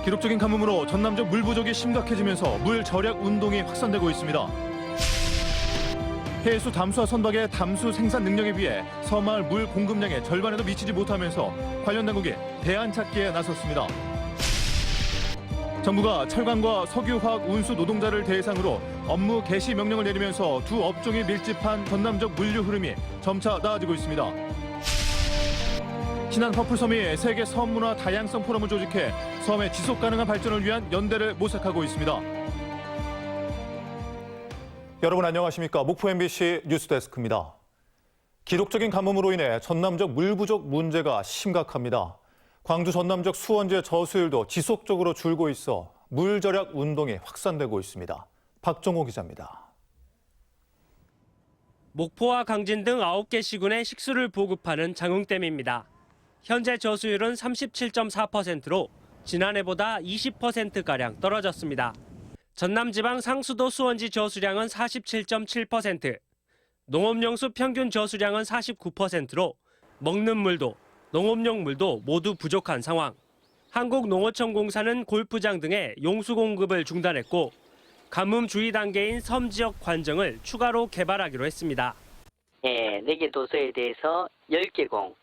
기록적인 가뭄으로 전남적 물 부족이 심각해지면서 물 절약 운동이 확산되고 있습니다. 해수 담수화 선박의 담수 생산 능력에 비해 서마을 물 공급량의 절반에도 미치지 못하면서 관련 당국이 대안 찾기에 나섰습니다. 정부가 철강과 석유화학 운수 노동자를 대상으로 업무 개시 명령을 내리면서 두 업종이 밀집한 전남적 물류 흐름이 점차 나아지고 있습니다. 신안 퍼플섬이 세계 섬문화 다양성 포럼을 조직해 섬의 지속 가능한 발전을 위한 연대를 모색하고 있습니다. 여러분 안녕하십니까? 목포 MBC 뉴스데스크입니다. 기록적인 가뭄으로 인해 전남적 물 부족 문제가 심각합니다. 광주 전남적 수원지의 저수율도 지속적으로 줄고 있어 물 절약 운동이 확산되고 있습니다. 박정호 기자입니다. 목포와 강진 등 9개 시군에 식수를 보급하는 장흥댐입니다. 현재 저수율은 37.4%로 지난해보다 20%가량 떨어졌습니다. 전남지방 상수도 수원지 저수량은 47.7%, 농업용수 평균 저수량은 49%로 먹는 물도 농업용 물도 모두 부족한 상황. 한국농어촌공사는 골프장 등의 용수 공급을 중단했고 가뭄 주의 단계인 섬 지역 관정을 추가로 개발하기로 했습니다. 네, 4개 도서에 대해서 10개 공,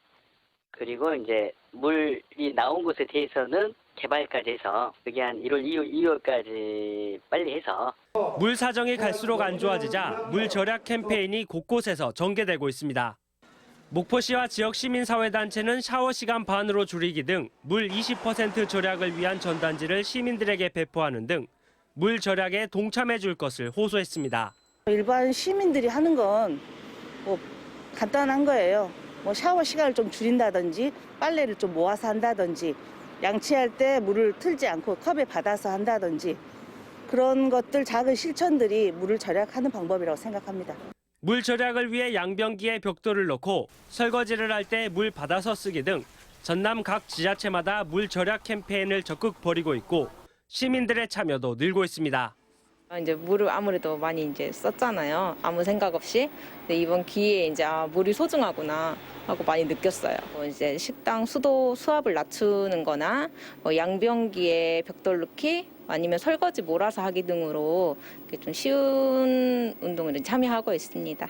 그리고 이제 물이 나온 곳에 대해서는 개발까지 해서 그게 한 1월, 2월까지 빨리 해서 물 사정이 갈수록 안 좋아지자 물 절약 캠페인이 곳곳에서 전개되고 있습니다. 목포시와 지역 시민사회단체는 샤워 시간 반으로 줄이기 등 물 20% 절약을 위한 전단지를 시민들에게 배포하는 등 물 절약에 동참해 줄 것을 호소했습니다. 일반 시민들이 하는 건 뭐 간단한 거예요. 뭐 샤워 시간을 좀 줄인다든지 빨래를 좀 모아서 한다든지 양치할 때 물을 틀지 않고 컵에 받아서 한다든지 그런 것들 작은 실천들이 물을 절약하는 방법이라고 생각합니다. 물 절약을 위해 양변기에 벽돌을 넣고 설거지를 할 때 물 받아서 쓰기 등 전남 각 지자체마다 물 절약 캠페인을 적극 벌이고 있고 시민들의 참여도 늘고 있습니다. 이제 물을 아무래도 많이 이제 썼잖아요. 아무 생각 없이. 근데 이번 기회에 이제 물이 소중하구나 하고 많이 느꼈어요. 이제 식당 수압을 낮추는 거나 양변기에 벽돌 넣기 아니면 설거지 몰아서 하기 등으로 좀 쉬운 운동을 참여하고 있습니다.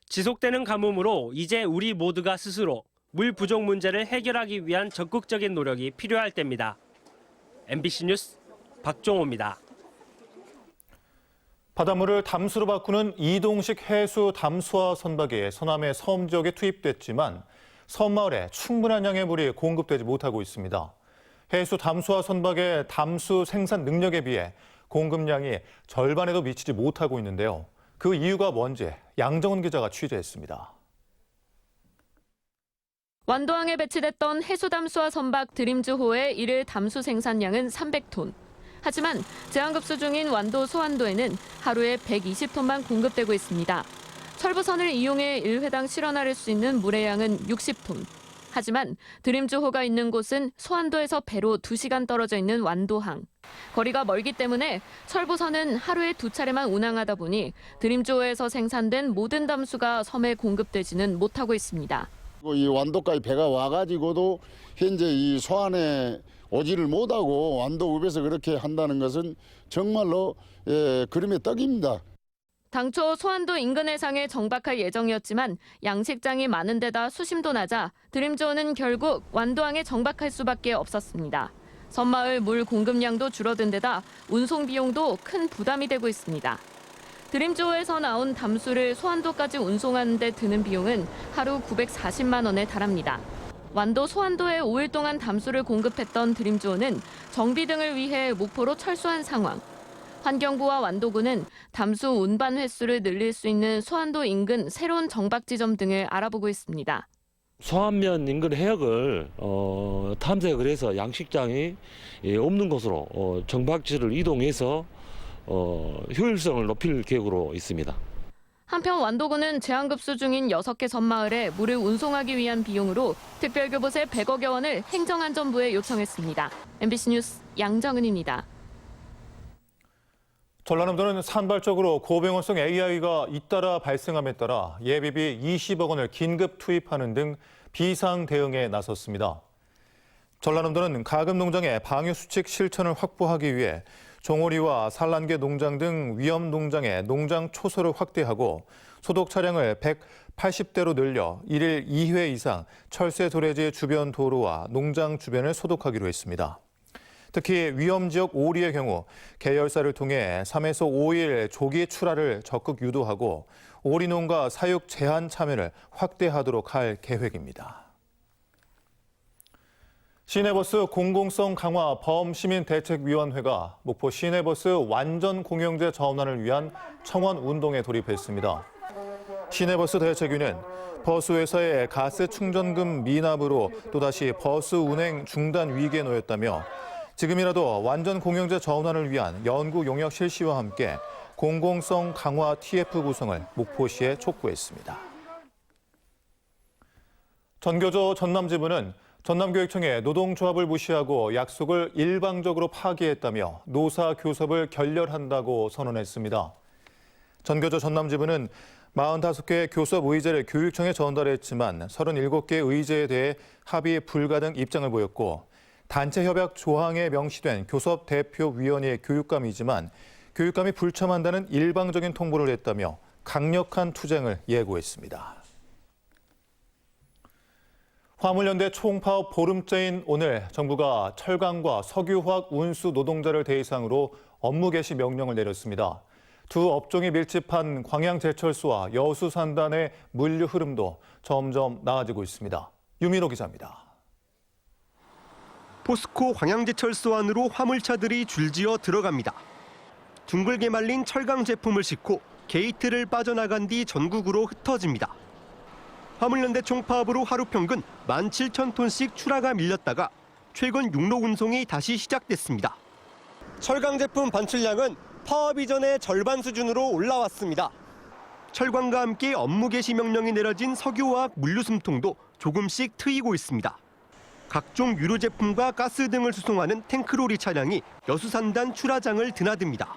지속되는 가뭄으로 이제 우리 모두가 스스로 물 부족 문제를 해결하기 위한 적극적인 노력이 필요할 때입니다. MBC 뉴스 박종호입니다. 바닷물을 담수로 바꾸는 이동식 해수 담수화 선박이 서남의 섬 지역에 투입됐지만 섬마을에 충분한 양의 물이 공급되지 못하고 있습니다. 해수 담수화 선박의 담수 생산 능력에 비해 공급량이 절반에도 미치지 못하고 있는데요. 그 이유가 뭔지 양정은 기자가 취재했습니다. 완도항에 배치됐던 해수 담수화 선박 드림즈호의 일일 담수 생산량은 300톤. 하지만 제한급수 중인 완도 소환도에는 하루에 120톤만 공급되고 있습니다. 철부선을 이용해 1회당 실어나를 수 있는 물의 양은 60톤. 하지만 드림즈호가 있는 곳은 소환도에서 배로 2시간 떨어져 있는 완도항. 거리가 멀기 때문에 철부선은 하루에 2차례만 운항하다 보니 드림즈호에서 생산된 모든 담수가 섬에 공급되지는 못하고 있습니다. 이 완도까지 배가 와가지고도 현재 이 소안에 오지를 못하고 완도읍에서 그렇게 한다는 것은 정말로 그림의 떡입니다. 당초 소환도 인근 해상에 정박할 예정이었지만 양식장이 많은 데다 수심도 낮아 드림즈호는 결국 완도항에 정박할 수밖에 없었습니다. 섬마을 물 공급량도 줄어든 데다 운송 비용도 큰 부담이 되고 있습니다. 드림즈호에서 나온 담수를 소환도까지 운송하는 데 드는 비용은 하루 940만 원에 달합니다. 완도 소환도에 5일 동안 담수를 공급했던 드림즈호는 정비 등을 위해 목포로 철수한 상황. 환경부와 완도군은 담수 운반 횟수를 늘릴 수 있는 소환도 인근 새로운 정박 지점 등을 알아보고 있습니다. 소환면 인근 해역을 탐색을 해서 양식장이 없는 곳으로 정박지를 이동해서 효율성을 높일 계획으로 있습니다. 한편 완도군은 제한급수 중인 6개 섬마을에 물을 운송하기 위한 비용으로 특별교부세 100억여 원을 행정안전부에 요청했습니다. MBC 뉴스 양정은입니다. 전라남도는 산발적으로 고병원성 AI가 잇따라 발생함에 따라 예비비 20억 원을 긴급 투입하는 등 비상 대응에 나섰습니다. 전라남도는 가금 농장의 방류 수칙 실천을 확보하기 위해 종오리와 산란계 농장 등 위험 농장의 농장 초소를 확대하고 소독 차량을 180대로 늘려 1일 2회 이상 철새 도래지 주변 도로와 농장 주변을 소독하기로 했습니다. 특히 위험 지역 오리의 경우 계열사를 통해 3에서 5일 조기 출하를 적극 유도하고 오리 농가 사육 제한 참여를 확대하도록 할 계획입니다. 시내버스 공공성 강화 범시민대책위원회가 목포 시내버스 완전 공영제 전환을 위한 청원 운동에 돌입했습니다. 시내버스 대책위는 버스 회사의 가스 충전금 미납으로 또다시 버스 운행 중단 위기에 놓였다며 지금이라도 완전 공영제 전환을 위한 연구 용역 실시와 함께 공공성 강화 TF 구성을 목포시에 촉구했습니다. 전교조 전남지부는 전남교육청의 노동조합을 무시하고 약속을 일방적으로 파기했다며 노사 교섭을 결렬한다고 선언했습니다. 전교조 전남지부는 45개 교섭 의제를 교육청에 전달했지만 37개 의제에 대해 합의 불가 등 입장을 보였고 단체 협약 조항에 명시된 교섭 대표위원회의 교육감이지만 교육감이 불참한다는 일방적인 통보를 했다며 강력한 투쟁을 예고했습니다. 화물연대 총파업 보름째인 오늘 정부가 철강과 석유화학 운수 노동자를 대상으로 업무 개시 명령을 내렸습니다. 두 업종이 밀집한 광양제철소와 여수산단의 물류 흐름도 점점 나아지고 있습니다. 유민호 기자입니다. 포스코 광양제철소 안으로 화물차들이 줄지어 들어갑니다. 둥글게 말린 철강 제품을 싣고 게이트를 빠져나간 뒤 전국으로 흩어집니다. 화물연대 총파업으로 하루 평균 17,000톤씩 출하가 밀렸다가 최근 육로 운송이 다시 시작됐습니다. 철강 제품 반출량은 파업 이전의 절반 수준으로 올라왔습니다. 철강과 함께 업무 개시 명령이 내려진 석유화학 물류 숨통도 조금씩 트이고 있습니다. 각종 유료 제품과 가스 등을 수송하는 탱크로리 차량이 여수산단 출하장을 드나듭니다.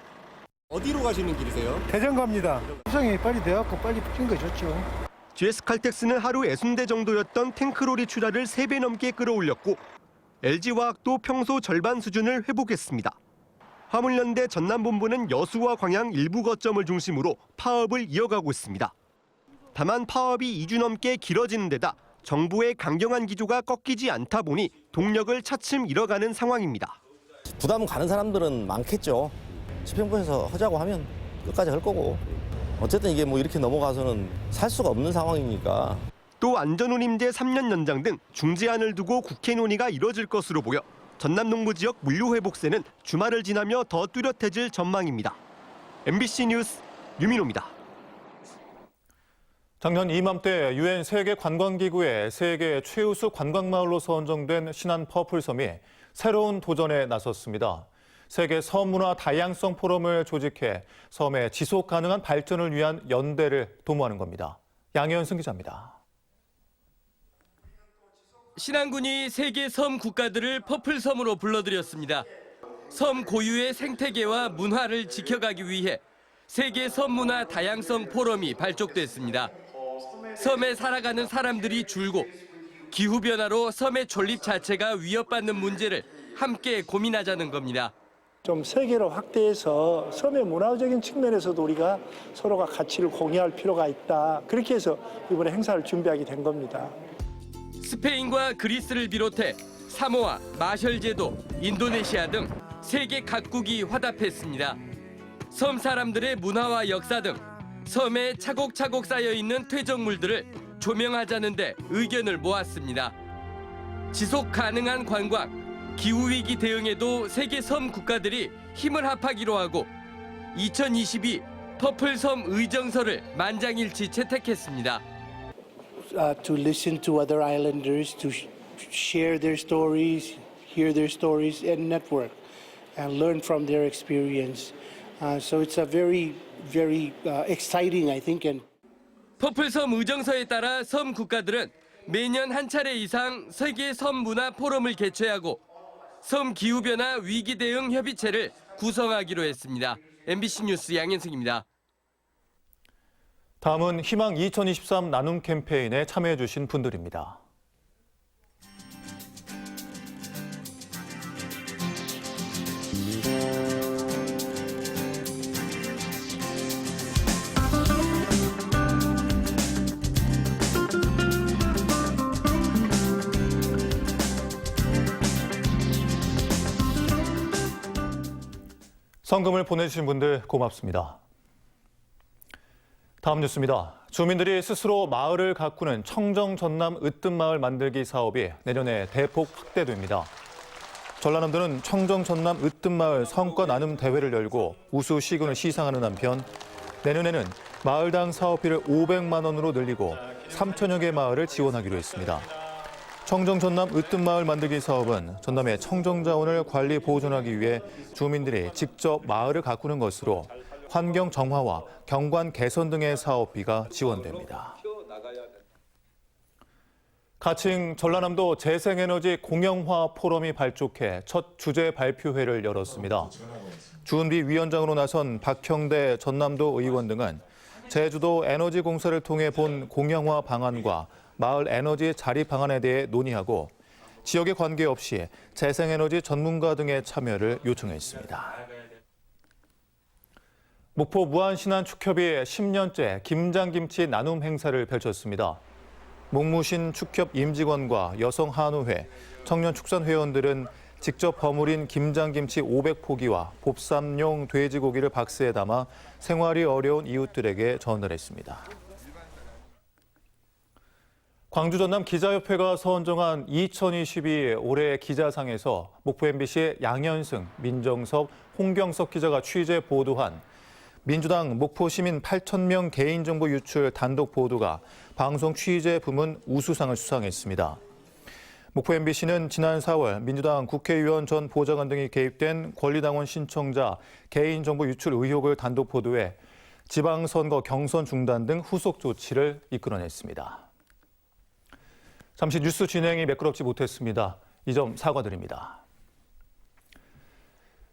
어디로 가시는 길이세요? 대전 갑니다. 수송이 빨리 돼갖고 빨리 풀린 거 좋죠. GS칼텍스는 하루 60대 정도였던 탱크로리 출하를 3배 넘게 끌어올렸고 LG화학도 평소 절반 수준을 회복했습니다. 화물연대 전남본부는 여수와 광양 일부 거점을 중심으로 파업을 이어가고 있습니다. 다만 파업이 2주 넘게 길어지는 데다 정부의 강경한 기조가 꺾이지 않다 보니 동력을 차츰 잃어가는 상황입니다. 부담 가는 사람들은 많겠죠. 지평구에서 하자고 하면 끝까지 할 거고. 어쨌든 이게 뭐 이렇게 넘어가서는 살 수가 없는 상황이니까. 또 안전운임제 3년 연장 등 중재안을 두고 국회 논의가 이뤄질 것으로 보여 전남 농부 지역 물류 회복세는 주말을 지나며 더 뚜렷해질 전망입니다. MBC 뉴스 유민호입니다. 작년 이맘때 유엔 세계관광기구의 세계 최우수 관광마을로 선정된 신안 퍼플섬이 새로운 도전에 나섰습니다. 세계 섬문화 다양성 포럼을 조직해 섬의 지속 가능한 발전을 위한 연대를 도모하는 겁니다. 양혜연승 기자입니다. 신안군이 세계 섬 국가들을 퍼플섬으로 불러들였습니다. 섬 고유의 생태계와 문화를 지켜가기 위해 세계 섬문화 다양성 포럼이 발족됐습니다. 섬에 살아가는 사람들이 줄고 기후변화로 섬의 존립 자체가 위협받는 문제를 함께 고민하자는 겁니다. 좀 세계로 확대해서 섬의 문화적인 측면에서도 우리가 서로가 가치를 공유할 필요가 있다. 그렇게 해서 이번에 행사를 준비하게 된 겁니다. 스페인과 그리스를 비롯해 사모아, 마셜제도, 인도네시아 등 세계 각국이 화답했습니다. 섬 사람들의 문화와 역사 등 섬에 차곡차곡 쌓여있는 퇴적물들을 조명하자는 데 의견을 모았습니다. 지속 가능한 관광, 기후위기 대응에도 세계 섬 국가들이 힘을 합하기로 하고 2022 퍼플섬 의정서를 만장일치 채택했습니다. To listen to other islanders, to share their stories, hear their stories, and network, and learn from their experience. So it's a very exciting, I think. And 퍼플섬 의정서에 따라 섬 국가들은 매년 한 차례 이상 세계 섬 문화 포럼을 개최하고 섬 기후변화 위기 대응 협의체를 구성하기로 했습니다. MBC 뉴스 양현승입니다. 다음은 희망 2023 나눔 캠페인에 참여해 주신 분들입니다. 성금을 보내주신 분들 고맙습니다. 다음 뉴스입니다. 주민들이 스스로 마을을 가꾸는 청정 전남 으뜸마을 만들기 사업이 내년에 대폭 확대됩니다. 전라남도는 청정 전남 으뜸마을 성과 나눔 대회를 열고 우수 시군을 시상하는 한편 내년에는 마을당 사업비를 500만 원으로 늘리고 3천여 개 마을을 지원하기로 했습니다. 청정 전남 으뜸마을 만들기 사업은 전남의 청정자원을 관리 보존하기 위해 주민들이 직접 마을을 가꾸는 것으로 환경 정화와 경관 개선 등의 사업비가 지원됩니다. 가칭 전라남도 재생에너지 공영화 포럼이 발족해 첫 주제 발표회를 열었습니다. 주은비 위원장으로 나선 박형대 전남도 의원 등은 제주도 에너지 공사를 통해 본 공영화 방안과 마을 에너지 자립 방안에 대해 논의하고 지역에 관계없이 재생에너지 전문가 등의 참여를 요청했습니다. 목포 무안신안축협이 10년째 김장김치 나눔 행사를 펼쳤습니다. 목무신 축협 임직원과 여성한우회, 청년축산회원들은 직접 버무린 김장김치 500포기와 봅쌈용 돼지고기를 박스에 담아 생활이 어려운 이웃들에게 전달했습니다. 광주 전남 기자협회가 선정한 2022 올해 기자상에서 목포 MBC의 양현승, 민정섭, 홍경석 기자가 취재 보도한 민주당 목포 시민 8,000명 개인정보 유출 단독 보도가 방송 취재 부문 우수상을 수상했습니다. 목포 MBC는 지난 4월 민주당 국회의원 전 보좌관 등이 개입된 권리당원 신청자 개인정보 유출 의혹을 단독 보도해 지방선거 경선 중단 등 후속 조치를 이끌어냈습니다. 잠시 뉴스 진행이 매끄럽지 못했습니다. 이 점 사과드립니다.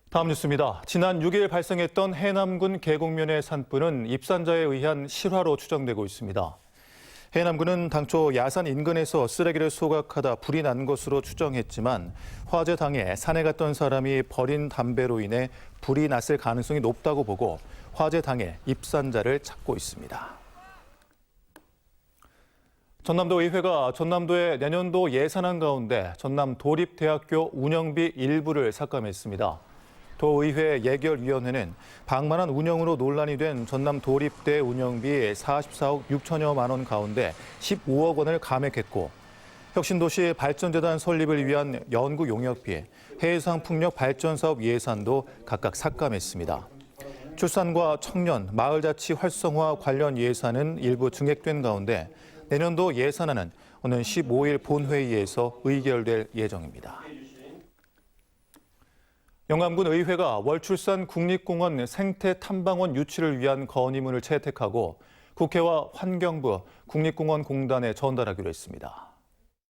다음 뉴스입니다. 지난 6일 발생했던 해남군 계곡면의 산불은 입산자에 의한 실화로 추정되고 있습니다. 해남군은 당초 야산 인근에서 쓰레기를 소각하다 불이 난 것으로 추정했지만 화재 당해 산에 갔던 사람이 버린 담배로 인해 불이 났을 가능성이 높다고 보고 화재 당해 입산자를 찾고 있습니다. 전남도 의회가 전남도의 내년도 예산안 가운데 전남 도립대학교 운영비 일부를 삭감했습니다. 도의회 예결위원회는 방만한 운영으로 논란이 된 전남 도립대 운영비 44억 6천여만 원 가운데 15억 원을 감액했고 혁신도시 발전재단 설립을 위한 연구 용역비, 해상풍력 발전사업 예산도 각각 삭감했습니다. 출산과 청년, 마을자치 활성화 관련 예산은 일부 증액된 가운데 내년도 예산안은 오는 15일 본회의에서 의결될 예정입니다. 영암군 의회가 월출산 국립공원 생태탐방원 유치를 위한 건의문을 채택하고 국회와 환경부, 국립공원공단에 전달하기로 했습니다.